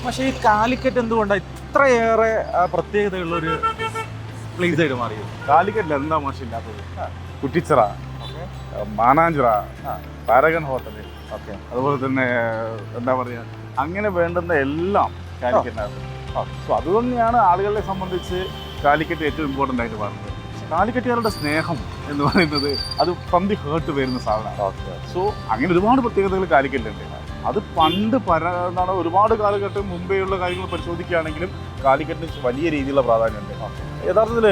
പക്ഷേ ഈ കാലിക്കറ്റ് എന്തുകൊണ്ടാണ് ഇത്രയേറെ പ്രത്യേകതയുള്ളൊരു പ്ലേസ് ആയിട്ട് മാറിയത്? കാലിക്കറ്റിൽ എന്താ മോശമില്ലാത്തത്? Kuttichira, Mananchira, Paragon hotel, okay, അതുപോലെ തന്നെ എന്താ പറയുക, അങ്ങനെ വേണ്ടുന്ന എല്ലാം കാലിക്കറ്റിനകത്ത്. സോ അതുതന്നെയാണ് ആളുകളെ സംബന്ധിച്ച് കാലിക്കറ്റ് ഏറ്റവും ഇമ്പോർട്ടൻ്റ് ആയിട്ട് പറയുന്നത്. കാലിക്കറ്റുകാരുടെ സ്നേഹം എന്ന് പറയുന്നത് അത് ഫ്രം ദി ഹേർട്ട് വരുന്ന സാധനമാണ്. സോ അങ്ങനെ ഒരുപാട് പ്രത്യേകതകൾ കാലിക്കറ്റിലുണ്ട്. അത് പണ്ട് എന്താണ് ഒരുപാട് കാലഘട്ടം മുമ്പേയുള്ള കാര്യങ്ങൾ പരിശോധിക്കുകയാണെങ്കിലും കാലിക്കറ്റിന് വലിയ രീതിയിലുള്ള പ്രാധാന്യമുണ്ട്. യഥാർത്ഥത്തിൽ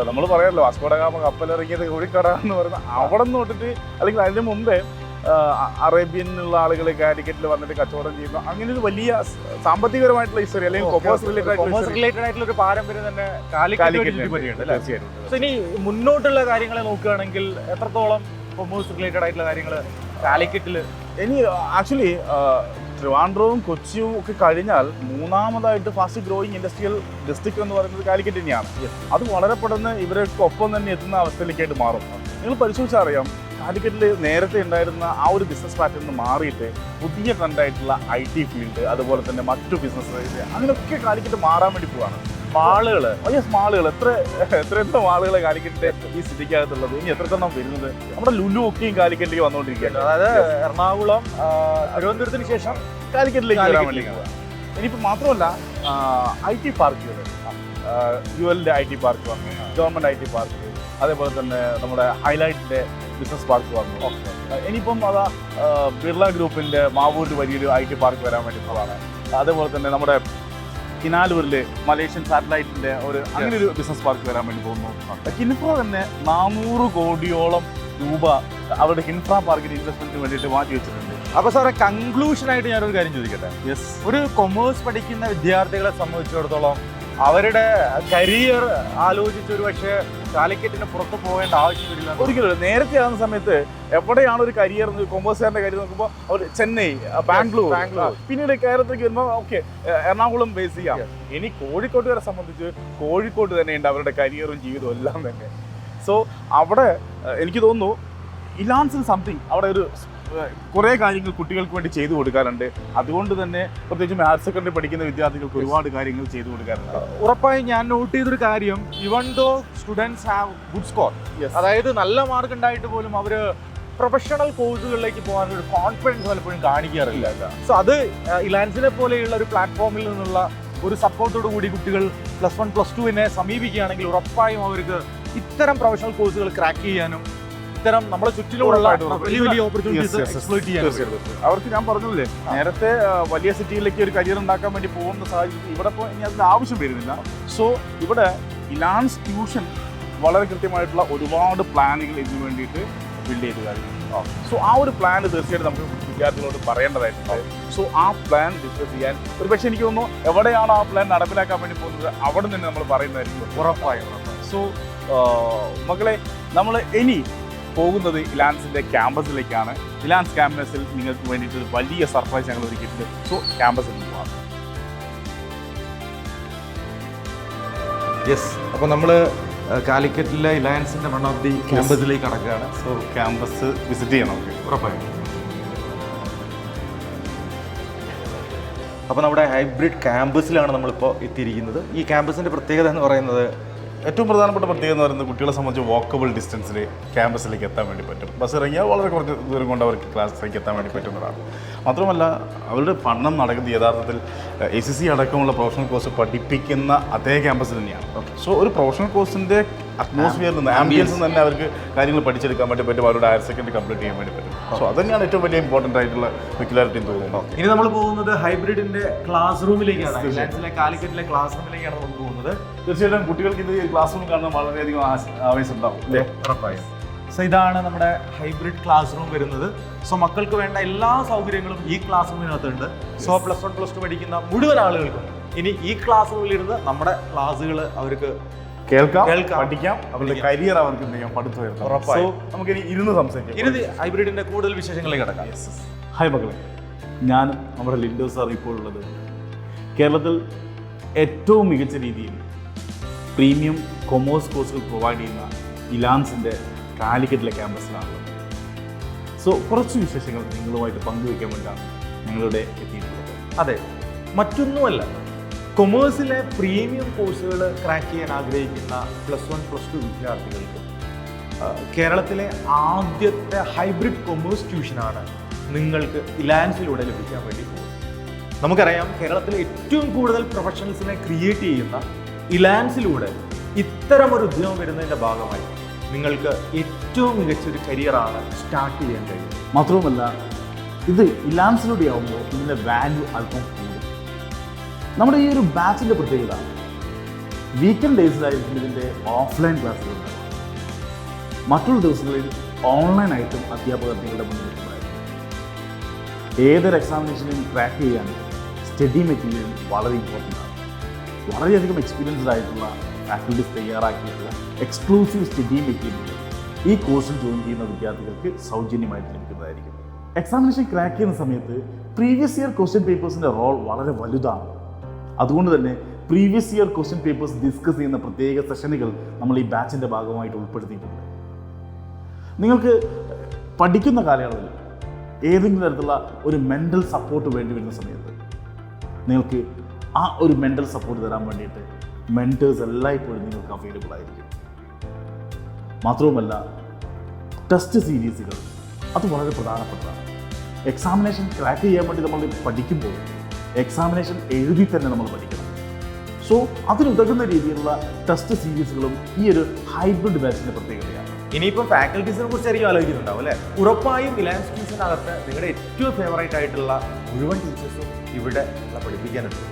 നമ്മൾ പറയാമല്ലോ, വാസ്കോ ഡ ഗാമ കപ്പലിറങ്ങിയത് കോഴിക്കട എന്ന് പറയുന്നത് അവിടെ നിന്ന് തൊട്ടിട്ട്, അല്ലെങ്കിൽ അതിന് മുമ്പേ അറേബ്യനുള്ള ആളുകൾ കാലിക്കറ്റിൽ വന്നിട്ട് കച്ചവടം ചെയ്യുന്നു. അങ്ങനെ ഒരു വലിയ സാമ്പത്തികപരമായിട്ടുള്ള ഹിസ്റ്ററി അല്ലെങ്കിൽ കൊമേഴ്സ് റിലേറ്റഡ് ആയിട്ടുള്ള ഒരു പാരമ്പര്യം തന്നെ കാലിക്കറ്റ്. തീർച്ചയായിട്ടും. ഇനി മുന്നോട്ടുള്ള കാര്യങ്ങളെ നോക്കുകയാണെങ്കിൽ എത്രത്തോളം കൊമേഴ്സ് റിലേറ്റഡ് ആയിട്ടുള്ള കാര്യങ്ങൾ കാലിക്കറ്റിൽ ഇനി ആക്ച്വലി ട്രിവാൻഡ്രവും കൊച്ചിയും ഒക്കെ കഴിഞ്ഞാൽ മൂന്നാമതായിട്ട് ഫാസ്റ്റ് ഗ്രോയിങ് ഇൻഡസ്ട്രിയൽ ഡിസ്ട്രിക്ട് എന്ന് പറയുന്നത് കാലിക്കറ്റ് തന്നെയാണ്. അത് വളരെ പെട്ടെന്ന് ഇവരൊപ്പം തന്നെ എത്തുന്ന അവസ്ഥയിലേക്കായിട്ട് മാറും. നിങ്ങൾ പരിശോധിച്ചാൽ അറിയാം, കാലിക്കറ്റിൽ നേരത്തെ ഉണ്ടായിരുന്ന ആ ഒരു ബിസിനസ് പാറ്റേണിൽ നിന്ന് മാറിയിട്ട് പുതിയ ട്രെൻഡായിട്ടുള്ള IT ഫീൽഡ്, അതുപോലെ തന്നെ മറ്റു ബിസിനസ്, അങ്ങനെയൊക്കെ കാലിക്കറ്റ് മാറാൻ വേണ്ടി പോവാണ്. മാളുകൾ, മാളുകൾ എത്ര മാളുകൾ കാലിക്കറ്റിന്റെ ഈ സിറ്റിക്കകത്തുള്ളത്. ഇനി എത്രത്തോളം വരുന്നത്? നമ്മുടെ ലുലു ഒക്കെയും കാലിക്കറ്റിലേക്ക് വന്നുകൊണ്ടിരിക്കുകയാണ്. അതായത് എറണാകുളം, തിരുവനന്തപുരത്തിന് ശേഷം കാലിക്കറ്റിലേക്ക് വരാൻ വേണ്ടി പോവാം. ഇനിയിപ്പോൾ മാത്രമല്ല IT പാർക്കുകൾ, UL IT പാർക്ക് വന്നു, ഗവൺമെൻറ് IT പാർക്ക്, അതേപോലെ തന്നെ നമ്മുടെ ഹൈലൈറ്റിൻ്റെ ബിസിനസ് പാർക്ക് വന്നു. ഇനിയിപ്പം അതാ ബിർള ഗ്രൂപ്പിൻ്റെ മാവൂരിൽ വലിയൊരു IT പാർക്ക് വരാൻ വേണ്ടി പോവാണ്. അതേപോലെ തന്നെ നമ്മുടെ കിനാലൂരിൽ മലേഷ്യൻ സാറ്റലൈറ്റിൻ്റെ അങ്ങനെ ഒരു ബിസിനസ് പാർക്ക് വരാൻ വേണ്ടി പോകുന്നു. കിൻഫ്ര തന്നെ 400 കോടിയോളം രൂപ അവരുടെ കിൻഫ്ര പാർക്കിൻ്റെ ഇൻവെസ്റ്റ്മെന്റിന് വേണ്ടിയിട്ട് മാറ്റി വെച്ചിട്ടുണ്ട്. അപ്പോൾ സാറേ, കൺക്ലൂഷനായിട്ട് ഞാനൊരു കാര്യം ചോദിക്കട്ടെ. യെസ്, ഒരു കൊമേഴ്സ് പഠിക്കുന്ന വിദ്യാർത്ഥികളെ സംബന്ധിച്ചിടത്തോളം അവരുടെ കരിയർ ആലോചിച്ചൊരു പക്ഷേ കാലിക്കറ്റിന് പുറത്ത് പോകേണ്ട ആവശ്യം വരില്ല. ഒരിക്കലും. നേരത്തെ ആകുന്ന സമയത്ത് എവിടെയാണ് ഒരു കരിയർ, കൊമേഴ്സുകാരൻ്റെ കരിയർ നോക്കുമ്പോൾ അവർ ചെന്നൈ, ബാംഗ്ലൂർ, പിന്നീട് കേരളത്തിലേക്ക് വരുമ്പോൾ ഓക്കെ എറണാകുളം ബേസ് ചെയ്യാം. ഇനി കോഴിക്കോട്ടുകാരെ സംബന്ധിച്ച് കോഴിക്കോട്ട് തന്നെയുണ്ട് അവരുടെ കരിയറും ജീവിതവും എല്ലാം തന്നെ. സോ അവിടെ എനിക്ക് തോന്നുന്നു ഇലാൻസിൽ സംതിങ് അവിടെ ഒരു കുറേ കാര്യങ്ങൾ കുട്ടികൾക്ക് വേണ്ടി ചെയ്തു കൊടുക്കാറുണ്ട്. അതുകൊണ്ട് തന്നെ പ്രത്യേകിച്ചും ഹയർ സെക്കൻഡറി പഠിക്കുന്ന വിദ്യാർത്ഥികൾക്ക് ഒരുപാട് കാര്യങ്ങൾ ചെയ്തു കൊടുക്കാറുണ്ട്. ഉറപ്പായും ഞാൻ നോട്ട് ചെയ്തൊരു കാര്യം, even though students have good score, അതായത് നല്ല മാർക്ക് ഉണ്ടായിട്ട് പോലും അവർ പ്രൊഫഷണൽ കോഴ്സുകളിലേക്ക് പോകാനൊരു കോൺഫിഡൻസ് പലപ്പോഴും കാണിക്കാറില്ല. സോ അത് ഇലാൻസിനെ പോലെയുള്ള ഒരു പ്ലാറ്റ്ഫോമിൽ നിന്നുള്ള ഒരു സപ്പോർട്ടോടു കൂടി കുട്ടികൾ +1 +2 സമീപിക്കുകയാണെങ്കിൽ ഉറപ്പായും അവർക്ക് ഇത്തരം പ്രൊഫഷണൽ കോഴ്സുകൾ ക്രാക്ക് ചെയ്യാനും ഇത്തരം നമ്മുടെ ചുറ്റിലുള്ള വലിയ വലിയ ഓപ്പർച്യൂണിറ്റീസ് എക്സ്പ്ലോയിറ്റ് ചെയ്യാനും അവർക്ക്, ഞാൻ പറഞ്ഞില്ലേ നേരത്തെ വലിയ സിറ്റിയിലേക്ക് ഒരു കരിയർ ഉണ്ടാക്കാൻ വേണ്ടി പോകുന്ന സാഹചര്യം ഇവിടെ ഇപ്പോൾ ഇനി അതിൻ്റെ ആവശ്യം വരുന്നില്ല. സോ ഇവിടെ ഇലാൻസ് ട്യൂഷൻ വളരെ കൃത്യമായിട്ടുള്ള ഒരുപാട് പ്ലാനുകൾ ഇതിനു വേണ്ടിയിട്ട് ബിൽഡ് ചെയ്ത് കാര്യങ്ങൾ. സോ ആ ഒരു പ്ലാൻ തീർച്ചയായിട്ടും നമുക്ക് വിദ്യാർത്ഥികളോട് പറയേണ്ടതായിട്ടുണ്ട്. സോ ആ പ്ലാൻ ഡിസ്കസ് ചെയ്യാൻ ഒരു പക്ഷേ എനിക്ക് തോന്നുന്നു എവിടെയാണോ ആ പ്ലാൻ നടപ്പിലാക്കാൻ വേണ്ടി പോകുന്നത് അവിടെ നിന്ന് നമ്മൾ പറയുന്നതായിരിക്കും ഉറപ്പായും. സോ മക്കളെ, നമ്മൾ ഇനി പോകുന്നത് ഇലാൻസിൻ്റെ ക്യാമ്പസിലേക്കാണ്. ഇലാൻസ് ക്യാമ്പസിൽ നിങ്ങൾക്ക് വേണ്ടിയിട്ട് വലിയ സർപ്രൈസ് ഞങ്ങൾ ഒരുക്കിയിട്ടുണ്ട്. സോ ക്യാമ്പസിൽ പോകാം. യെസ്, അപ്പോൾ നമ്മൾ കാലിക്കറ്റിലെ ഇലാൻസിൻ്റെ വൺ ഓഫ് ദി ക്യാമ്പസിലേക്ക് കടക്കുകയാണ്. സോ ക്യാമ്പസ് വിസിറ്റ് ചെയ്യണം നമുക്ക് ഉറപ്പായും. അപ്പോൾ നമ്മുടെ ഹൈബ്രിഡ് ക്യാമ്പസിലാണ് നമ്മളിപ്പോൾ എത്തിയിരിക്കുന്നത്. ഈ ക്യാമ്പസിൻ്റെ പ്രത്യേകത എന്ന് പറയുന്നത്, ഏറ്റവും പ്രധാനപ്പെട്ട പ്രത്യേകത എന്ന് പറയുന്നത് കുട്ടികളെ സംബന്ധിച്ച് വാക്കബിൾ ഡിസ്റ്റൻസിൽ ക്യാമ്പസിലേക്ക് എത്താൻ വേണ്ടി പറ്റും. ബസ് ഇറങ്ങിയാൽ വളരെ കുറച്ച് ദൂരം കൊണ്ട് അവർക്ക് ക്ലാസ്സിലേക്ക് എത്താൻ വേണ്ടി പറ്റുന്നതാണ്. മാത്രമല്ല അവരുടെ പഠനം നടക്കുന്നത് യഥാർത്ഥത്തിൽ ACC അടക്കമുള്ള പ്രൊഫഷണൽ കോഴ്സ് പഠിപ്പിക്കുന്ന അതേ ക്യാമ്പസിൽ തന്നെയാണ്. സോ ഒരു പ്രൊഫഷണൽ കോഴ്സിൻ്റെ അറ്റ്മോസ്ഫിയറിൽ നിന്ന്, ആംബിയൻസിൽ നിന്ന് തന്നെ അവർക്ക് കാര്യങ്ങൾ പഠിച്ചെടുക്കാൻ വേണ്ടി പറ്റും. അവരുടെ ഹയർ സെക്കൻഡറി കംപ്ലീറ്റ് ചെയ്യാൻ വേണ്ടി പറ്റും. സോ അത് തന്നെയാണ് ഏറ്റവും വലിയ ഇമ്പോർട്ടൻ്റ് ആയിട്ടുള്ള പെക്യുലാരിറ്റി എന്ന് തോന്നുന്നു. ഇനി നമ്മൾ പോകുന്നത് ഹൈബ്രിഡിൻ്റെ ക്ലാസ് റൂമിലേക്കാണ്. കാലിക്കറ്റിലെ ക്ലാസ് റൂമിലേക്കാണ് നമ്മൾ പോകുന്നത്. തീർച്ചയായിട്ടും കുട്ടികൾക്ക് ഇത് ക്ലാസ് റൂം കാണാൻ വളരെയധികം ആവേശം ഉണ്ടാവും അല്ലേ? ഉറപ്പായും. സോ ഇതാണ് നമ്മുടെ ഹൈബ്രിഡ് ക്ലാസ് റൂം വരുന്നത്. സോ മക്കൾക്ക് വേണ്ട എല്ലാ സൗകര്യങ്ങളും ഈ ക്ലാസ് റൂമിനകത്തുണ്ട്. സോ +1 +2 പഠിക്കുന്ന മുഴുവൻ ആളുകൾക്കും ഇനി ഈ ക്ലാസ് റൂമിലിരുന്ന് നമ്മുടെ ക്ലാസ്സുകൾ അവർക്ക് കേൾക്കാം, പഠിക്കാം, അവരുടെ കരിയർ അവർക്ക് എന്ത് ചെയ്യാം, പഠിത്തം ഉറപ്പായും. നമുക്കിനി ഇരുന്ന് സംസാരിക്കാം. ഇരുന്ന് ഹൈബ്രിഡിന്റെ കൂടുതൽ വിശേഷങ്ങളിലേക്ക് കിടക്കാം. ഹായ് മക്കളെ, ഞാൻ നമ്മുടെ ലിൻഡോ സാർ ഇപ്പോൾ ഉള്ളത് കേരളത്തിൽ ഏറ്റവും മികച്ച രീതിയിൽ പ്രീമിയം കൊമേഴ്സ് കോഴ്സുകൾ പ്രൊവൈഡ് ചെയ്യുന്ന ഇലാൻസിൻ്റെ കാലിക്കറ്റിലെ ക്യാമ്പസിലാണുള്ളത്. സോ കുറച്ച് വിശേഷങ്ങൾ നിങ്ങളുമായിട്ട് പങ്കുവയ്ക്കാൻ വേണ്ടിയാണ് ഞങ്ങളുടെ എത്തിയിട്ടുള്ളത്. അതെ, മറ്റൊന്നുമല്ല, കൊമേഴ്സിലെ പ്രീമിയം കോഴ്സുകൾ ക്രാക്ക് ചെയ്യാൻ ആഗ്രഹിക്കുന്ന +1 +2 വിദ്യാർത്ഥികൾക്ക് കേരളത്തിലെ ആദ്യത്തെ ഹൈബ്രിഡ് കൊമേഴ്സ് ട്യൂഷനാണ് നിങ്ങൾക്ക് ഇലാൻസിലൂടെ ലഭിക്കാൻ വേണ്ടി പോകുന്നത്. നമുക്കറിയാം, കേരളത്തിലെ ഏറ്റവും കൂടുതൽ പ്രൊഫഷണൽസിനെ ക്രിയേറ്റ് ചെയ്യുന്ന ഇലാൻസിലൂടെ ഇത്തരമൊരു ഉദ്യമം വരുന്നതിൻ്റെ ഭാഗമായി നിങ്ങൾക്ക് ഏറ്റവും മികച്ചൊരു കരിയറാണ് സ്റ്റാർട്ട് ചെയ്യാൻ കഴിയുന്നത്. മാത്രവുമല്ല, ഇത് ഇലാൻസിലൂടെ ആകുമ്പോൾ ഇതിൻ്റെ വാല്യൂ അല്പം കൂടും. നമ്മുടെ ഈ ഒരു ബാച്ചിൻ്റെ പ്രത്യേകത, വീക്കെൻഡ് ഡേയ്സിലായിരിക്കും ഇതിൻ്റെ ഓഫ്ലൈൻ ക്ലാസ്സുകൾ ഉണ്ടാകും. മറ്റുള്ള ദിവസങ്ങളിൽ ഓൺലൈനായിട്ടും അധ്യാപകർ നിങ്ങളുടെ മുന്നിലുണ്ടായിരിക്കും. ഏതൊരു എക്സാമിനേഷനും ക്രാക്ക് ചെയ്യാൻ സ്റ്റഡി മെറ്റീരിയൽ വളരെ ഇമ്പോർട്ടൻ്റ് ആണ്. വളരെയധികം എക്സ്പീരിയൻസ്ഡ് ആയിട്ടുള്ള ഫാക്കൽറ്റീസ് തയ്യാറാക്കിയിട്ടുള്ള എക്സ്ക്ലൂസീവ് സ്റ്റഡി മെറ്റീരിയൽ ഈ കോഴ്സിൽ ജോയിൻ ചെയ്യുന്ന വിദ്യാർത്ഥികൾക്ക് സൗജന്യമായിട്ട് ലഭിക്കുന്നതായിരിക്കും. എക്സാമിനേഷൻ ക്രാക്ക് ചെയ്യുന്ന സമയത്ത് പ്രീവിയസ് ഇയർ ക്വസ്റ്റ്യൻ പേപ്പേഴ്സിൻ്റെ റോൾ വളരെ വലുതാണ്. അതുകൊണ്ട് തന്നെ previous year question papers discuss ചെയ്യുന്ന പ്രത്യേക സെഷനുകൾ നമ്മൾ ഈ ബാച്ചിൻ്റെ ഭാഗമായിട്ട് ഉൾപ്പെടുത്തിയിട്ടുണ്ട്. നിങ്ങൾക്ക് പഠിക്കുന്ന കാലയളവിൽ ഏതെങ്കിലും തരത്തിലുള്ള ഒരു മെൻ്റൽ സപ്പോർട്ട് വേണ്ടി വരുന്ന സമയത്ത് നിങ്ങൾക്ക് ആ ഒരു മെൻ്റൽ സപ്പോർട്ട് തരാൻ വേണ്ടിയിട്ട് മെൻറ്റേഴ്സ് എല്ലായ്പ്പോഴും നിങ്ങൾക്ക് അവൈലബിൾ ആയിരിക്കും. മാത്രവുമല്ല, ടെസ്റ്റ് സീരീസുകൾ അത് വളരെ പ്രധാനപ്പെട്ടതാണ്. എക്സാമിനേഷൻ ക്രാക്ക് ചെയ്യാൻ വേണ്ടി നമ്മൾ പഠിക്കുമ്പോൾ എക്സാമിനേഷൻ എഴുതി തന്നെ നമ്മൾ പഠിക്കണം. സോ അതിനുതകുന്ന രീതിയിലുള്ള ടെസ്റ്റ് സീരീസുകളും ഈ ഒരു ഹൈബ്രിഡ് ബാച്ചിൻ്റെ പ്രത്യേകതയാണ്. ഇനിയിപ്പോൾ ഫാക്കൽറ്റീസിനെ കുറിച്ചായിരിക്കും ആലോചിക്കുന്നുണ്ടാവും അല്ലേ? ഉറപ്പായും ഇലാൻസ് ട്യൂഷനകത്ത് നിങ്ങളുടെ ഏറ്റവും ഫേവറേറ്റ് ആയിട്ടുള്ള മുഴുവൻ ടീച്ചേഴ്സും ഇവിടെ പഠിപ്പിക്കാനുണ്ട്.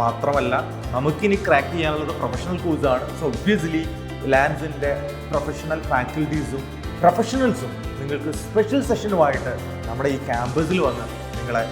മാത്രമല്ല, നമുക്കിനി ക്രാക്ക് ചെയ്യാനുള്ളത് പ്രൊഫഷണൽ കോഴ്സാണ്. സോ ഒബ്വിയസ്ലി ഇലാൻസിൻ്റെ പ്രൊഫഷണൽ ഫാക്കൽറ്റീസും പ്രൊഫഷണൽസും നിങ്ങൾക്ക് സ്പെഷ്യൽ സെഷനുമായിട്ട് നമ്മുടെ ഈ ക്യാമ്പസിൽ വന്ന് നിങ്ങളെ